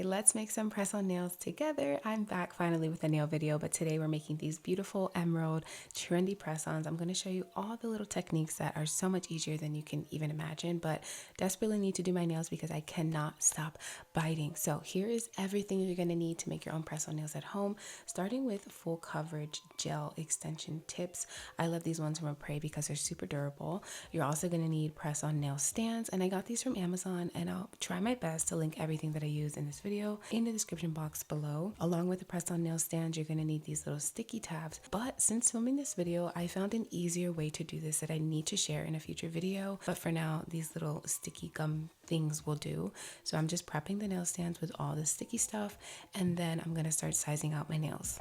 let's make some press-on nails together. I'm back finally with a nail video, but today we're making these beautiful emerald trendy press-ons. I'm going to show you all the little techniques that are so much easier than you can even imagine, but desperately need to do my nails because I cannot stop biting. So here is everything you're going to need to make your own press-on nails at home, starting with full coverage gel extension tips. I love these ones from Prey because they're super durable. You're also going to need press-on nail stands, and I got these from Amazon, and I'll try my best to link everything that I use in this video in the description box below. Along with the press-on nail stands, you're going to need these little sticky tabs, but since filming this video, I found an easier way to do this that I need to share in a future video, but for now, these little sticky gum things will do. So I'm just prepping the nail stands with all the sticky stuff, and then I'm going to start sizing out my nails.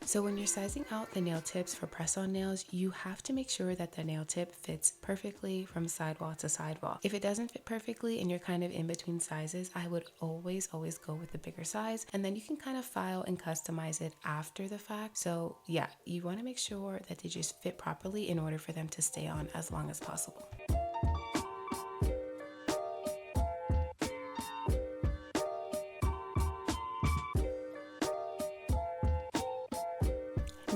So when you're sizing out the nail tips for press-on nails, you have to make sure that the nail tip fits perfectly from sidewall to sidewall. If it doesn't fit perfectly and you're kind of in between sizes, I would always go with the bigger size, and then you can kind of file and customize it after the fact. So yeah, you want to make sure that they just fit properly in order for them to stay on as long as possible.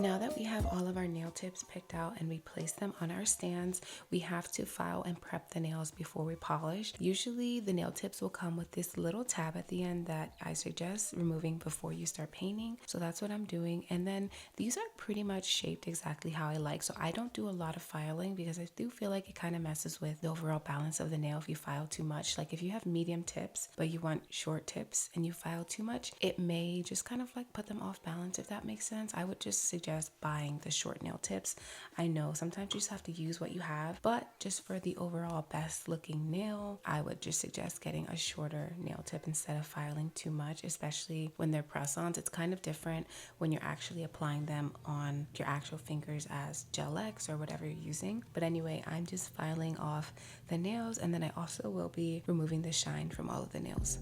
Now that we have all of our nail tips picked out and we place them on our stands, we have to file and prep the nails before we polish. Usually the nail tips will come with this little tab at the end that I suggest removing before you start painting. So that's what I'm doing. And then these are pretty much shaped exactly how I like. So I don't do a lot of filing because I do feel like it kind of messes with the overall balance of the nail if you file too much. Like if you have medium tips, but you want short tips and you file too much, it may just kind of like put them off balance, if that makes sense. I would just suggest buying the short nail tips. I know sometimes you just have to use what you have, but just for the overall best looking nail, I would just suggest getting a shorter nail tip instead of filing too much, especially when they're press-ons. It's kind of different when you're actually applying them on your actual fingers as gel X or whatever you're using. But anyway, I'm just filing off the nails, and then I also will be removing the shine from all of the nails.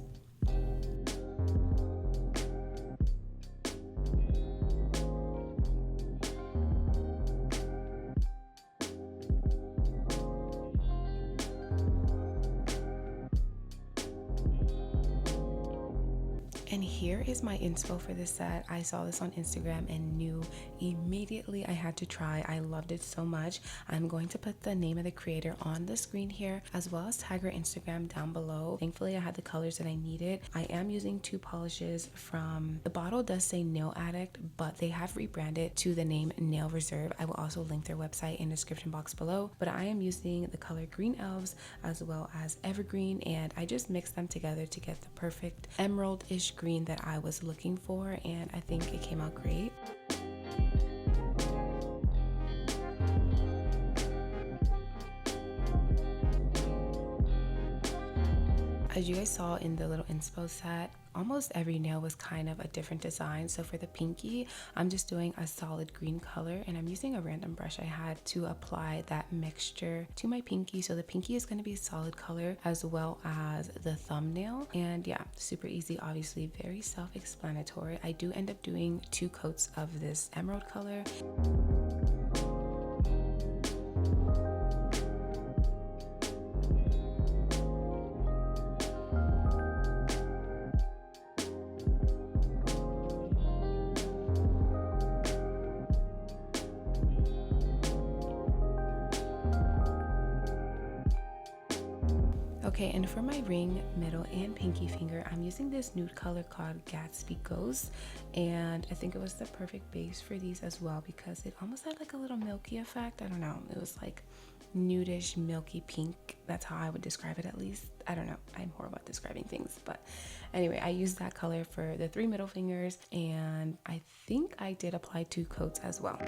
And here is my inspo for this set. I saw this on Instagram and knew immediately I had to try. I loved it so much. I'm going to put the name of the creator on the screen here, as well as tag her Instagram down below. Thankfully, I had the colors that I needed. I am using two polishes from, the bottle does say Nail Addict, but they have rebranded to the name Nail Reserve. I will also link their website in the description box below, but I am using the color Green Elves as well as Evergreen, and I just mixed them together to get the perfect emerald-ish green that I was looking for, and I think it came out great. As you guys saw in the little inspo set, almost every nail was kind of a different design. So for the pinky, I'm just doing a solid green color, and I'm using a random brush I had to apply that mixture to my pinky. So the pinky is going to be a solid color as well as the thumbnail. And yeah, super easy, obviously very self-explanatory. I do end up doing 2 coats of this emerald color. Okay, and for my ring, middle, and pinky finger, I'm using this nude color called Gatsby Ghost, and I think it was the perfect base for these as well because it almost had like a little milky effect. I don't know, it was like nudish, milky pink. That's how I would describe it, at least. I don't know, I'm horrible at describing things, but anyway, I used that color for the 3 middle fingers, and I think I did apply 2 coats as well.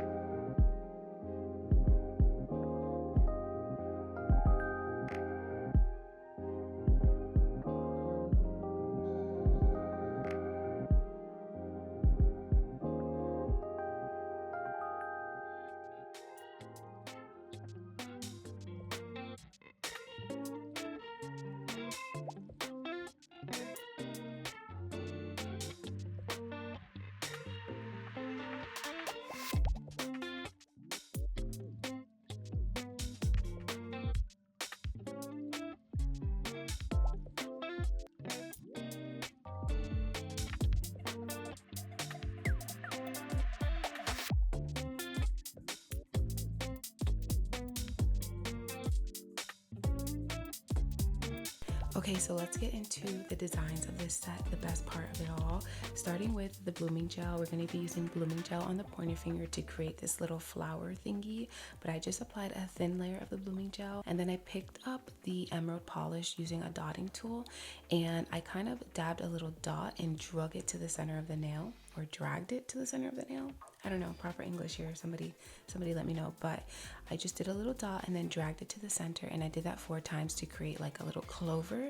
Okay, so let's get into the designs of this set, the best part of it all. Starting with the blooming gel, we're going to be using blooming gel on the pointer finger to create this little flower thingy, but I just applied a thin layer of the blooming gel, and then I picked up the emerald polish using a dotting tool, and I kind of dabbed a little dot and drug it to the center of the nail, or dragged it to the center of the nail. I don't know, proper English here. Somebody let me know. But I just did a little dot and then dragged it to the center, and I did that 4 times to create like a little clover.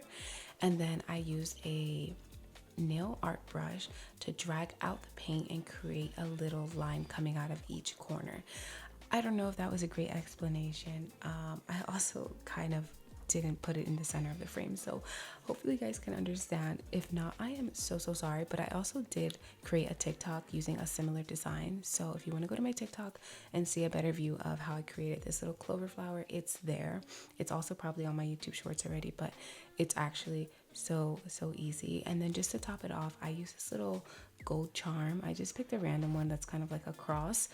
And then I used a nail art brush to drag out the paint and create a little line coming out of each corner. I don't know if that was a great explanation. I also kind of didn't put it in the center of the frame, so hopefully you guys can understand. If not, I am so sorry. But I also did create a TikTok using a similar design, so if you want to go to my TikTok and see a better view of how I created this little clover flower, it's there. It's also probably on my YouTube shorts already, but it's actually so easy. And then just to top it off, I use this little gold charm. I just picked a random one that's kind of like a cross.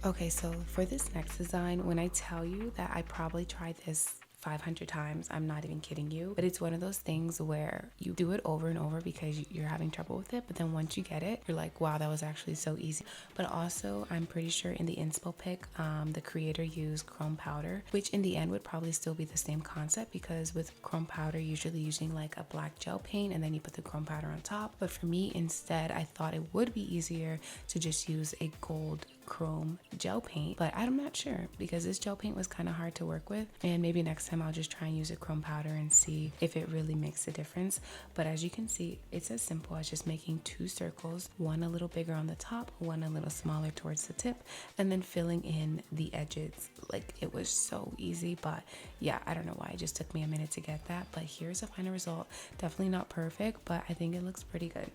Okay, so for this next design, when I tell you that I probably tried this 500 times, I'm not even kidding you. But it's one of those things where you do it over and over because you're having trouble with it. But then once you get it, you're like, wow, that was actually so easy. But also, I'm pretty sure in the inspo pic, the creator used chrome powder, which in the end would probably still be the same concept, because with chrome powder, usually using like a black gel paint and then you put the chrome powder on top. But for me, instead, I thought it would be easier to just use a gold chrome gel paint, but I'm not sure because this gel paint was kind of hard to work with, and maybe next time I'll just try and use a chrome powder and see if it really makes a difference. But as you can see, it's as simple as just making 2 circles, one a little bigger on the top, one a little smaller towards the tip, and then filling in the edges. Like, it was so easy. But yeah, I don't know why it just took me a minute to get that, but here's a final result. Definitely not perfect, but I think it looks pretty good.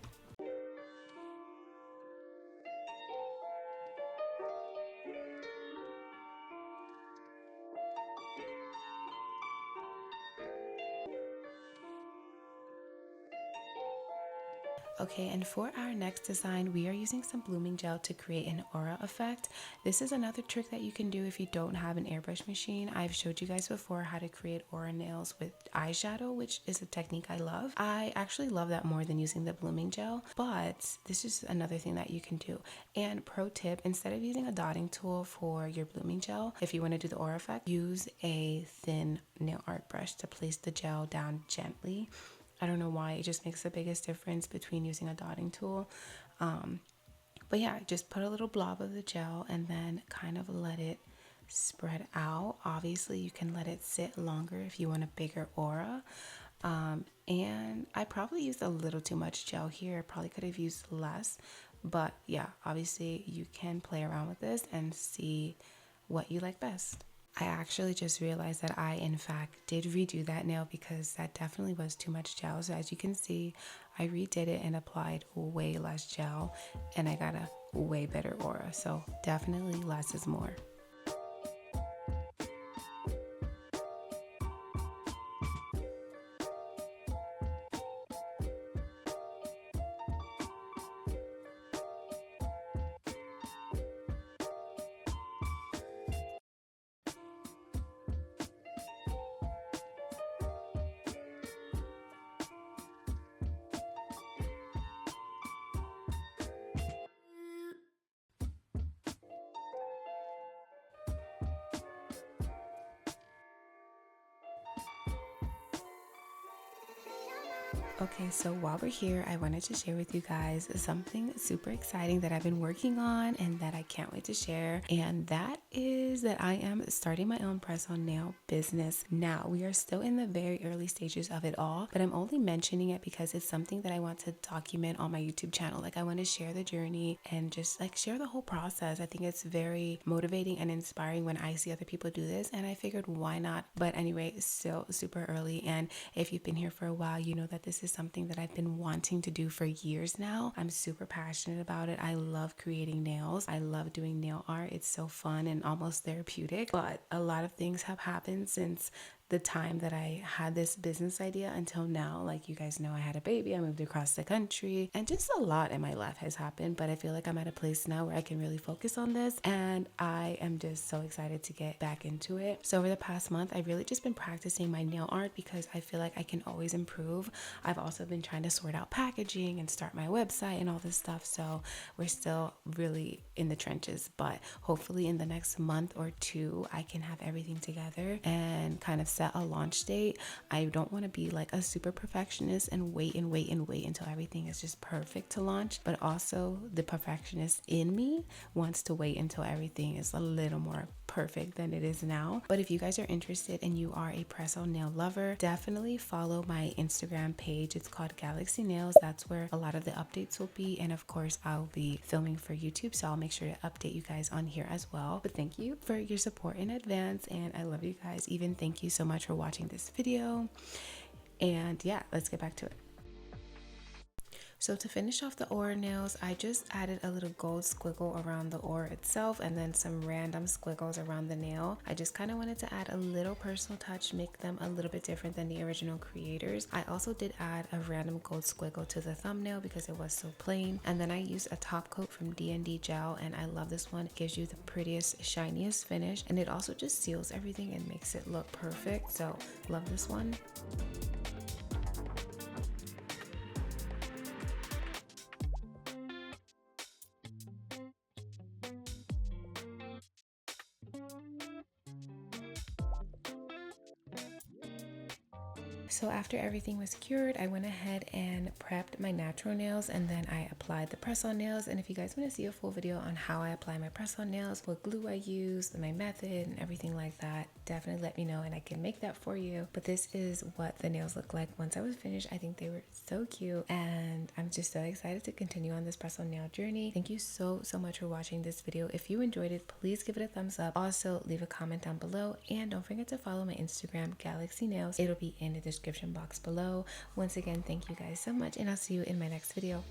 Okay, and for our next design, we are using some blooming gel to create an aura effect. This is another trick that you can do if you don't have an airbrush machine. I've showed you guys before how to create aura nails with eyeshadow, which is a technique I love. I actually love that more than using the blooming gel, but this is another thing that you can do. And pro tip, instead of using a dotting tool for your blooming gel, if you want to do the aura effect, use a thin nail art brush to place the gel down gently. I don't know why, it just makes the biggest difference between using a dotting tool. But yeah, just put a little blob of the gel and then kind of let it spread out. Obviously, you can let it sit longer if you want a bigger aura. And I probably used a little too much gel here. Probably could have used less. But yeah, obviously you can play around with this and see what you like best. I actually just realized that I, in fact, did redo that nail because that definitely was too much gel. So as you can see, I redid it and applied way less gel, and I got a way better aura. So definitely less is more. Okay, so while we're here, I wanted to share with you guys something super exciting that I've been working on and that I can't wait to share. And that is that I am starting my own press-on nail business now. We are still in the very early stages of it all, but I'm only mentioning it because it's something that I want to document on my YouTube channel. Like, I want to share the journey and just like share the whole process. I think it's very motivating and inspiring when I see other people do this, and I figured why not. But anyway, still super early, and if you've been here for a while, you know that this is something that I've been wanting to do for years now. I'm super passionate about it. I love creating nails. I love doing nail art. It's so fun and almost therapeutic. But a lot of things have happened since the time that I had this business idea until now. Like, you guys know, I had a baby, I moved across the country, and just a lot in my life has happened. But I feel like I'm at a place now where I can really focus on this, and I am just so excited to get back into it. So over the past month, I've really just been practicing my nail art because I feel like I can always improve. I've also been trying to sort out packaging and start my website and all this stuff. So we're still really in the trenches, but hopefully in the next month or two, I can have everything together and kind of set a launch date. I don't want to be like a super perfectionist and wait until everything is just perfect to launch, but also the perfectionist in me wants to wait until everything is a little more perfect than it is now. But if you guys are interested and you are a press-on nail lover, definitely follow my Instagram page. It's called Galaxy Nails. That's where a lot of the updates will be, and of course I'll be filming for YouTube, so I'll make sure to update you guys on here as well. But thank you for your support in advance, and I love you guys. Even thank you so much for watching this video, and yeah, let's get back to it. So to finish off the aura nails, I just added a little gold squiggle around the aura itself and then some random squiggles around the nail. I just kind of wanted to add a little personal touch, make them a little bit different than the original creators. I also did add a random gold squiggle to the thumbnail because it was so plain. And then I used a top coat from D&D gel, and I love this one. It gives you the prettiest, shiniest finish, and it also just seals everything and makes it look perfect. So love this one. So after everything was cured, I went ahead and prepped my natural nails, and then I applied the press-on nails. And if you guys want to see a full video on how I apply my press-on nails, what glue I use, my method, and everything like that, definitely let me know and I can make that for you. But this is what the nails look like once I was finished. I think they were so cute, and I'm just so excited to continue on this press-on nail journey. Thank you so much for watching this video. If you enjoyed it, please give it a thumbs up. Also, leave a comment down below, and don't forget to follow my Instagram, Galaxy Nails. It'll be in the description box below. Once again, thank you guys so much, and I'll see you in my next video.